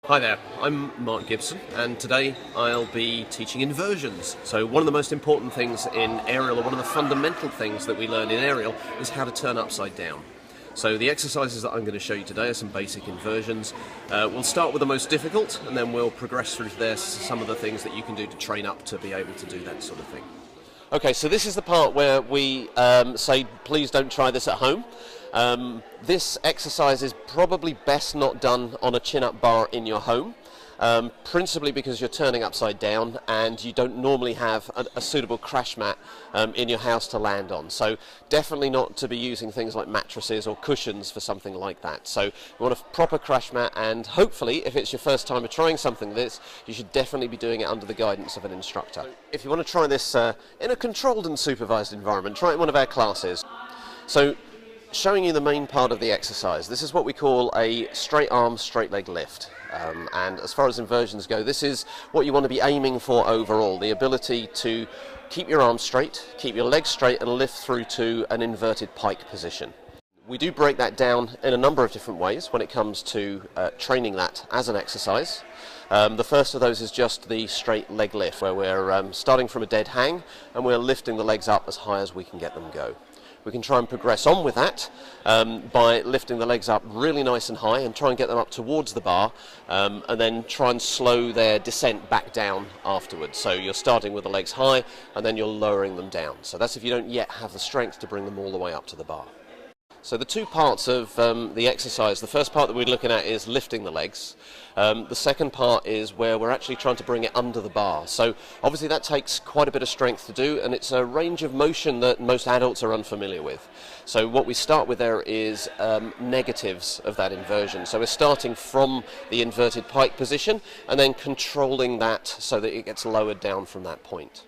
Hi there, I'm Mark Gibson, and today I'll be teaching inversions. So one of the most important things in aerial, or one of the fundamental things that we learn in aerial, is how to turn upside down. So the exercises that I'm going to show you today are some basic inversions. We'll start with the most difficult, and then we'll progress through to there some of the things that you can do to train up to be able to do that sort of thing. Okay, so this is the part where we say, please don't try this at home. This exercise is probably best not done on a chin-up bar in your home, principally because you're turning upside down and you don't normally have a suitable crash mat in your house to land on. So definitely not to be using things like mattresses or cushions for something like that. So you want a proper crash mat, and hopefully, if it's your first time of trying something like this, you should definitely be doing it under the guidance of an instructor. If you want to try this in a controlled and supervised environment, try it in one of our classes. So, showing you the main part of the exercise, this is what we call a straight arm, straight leg lift. And as far as inversions go, this is what you want to be aiming for overall, the ability to keep your arms straight, keep your legs straight, and lift through to an inverted pike position. We do break that down in a number of different ways when it comes to training that as an exercise. The first of those is just the straight leg lift, where we're starting from a dead hang and we're lifting the legs up as high as we can get them go. We can try and progress on with that by lifting the legs up really nice and high and try and get them up towards the bar, and then try and slow their descent back down afterwards. So you're starting with the legs high and then you're lowering them down. So that's if you don't yet have the strength to bring them all the way up to the bar. So the two parts of the exercise, the first part that we're looking at is lifting the legs. The second part is where we're actually trying to bring it under the bar. So obviously that takes quite a bit of strength to do, and it's a range of motion that most adults are unfamiliar with. So what we start with there is negatives of that inversion. So we're starting from the inverted pike position and then controlling that so that it gets lowered down from that point.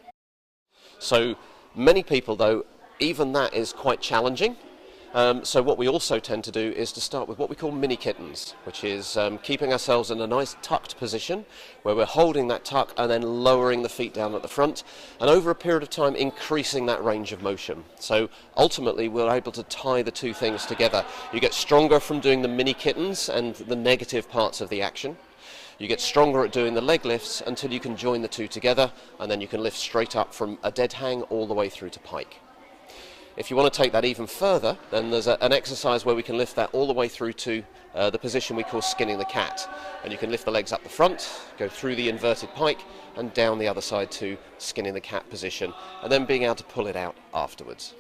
So many people, though, even that is quite challenging. So what we also tend to do is to start with what we call mini kittens, which is keeping ourselves in a nice tucked position where we're holding that tuck and then lowering the feet down at the front, and over a period of time increasing that range of motion. So ultimately we're able to tie the two things together. You get stronger from doing the mini kittens and the negative parts of the action. You get stronger at doing the leg lifts until you can join the two together, and then you can lift straight up from a dead hang all the way through to pike. If you want to take that even further, then there's an exercise where we can lift that all the way through to the position we call skinning the cat. And you can lift the legs up the front, go through the inverted pike, and down the other side to skinning the cat position, and then being able to pull it out afterwards.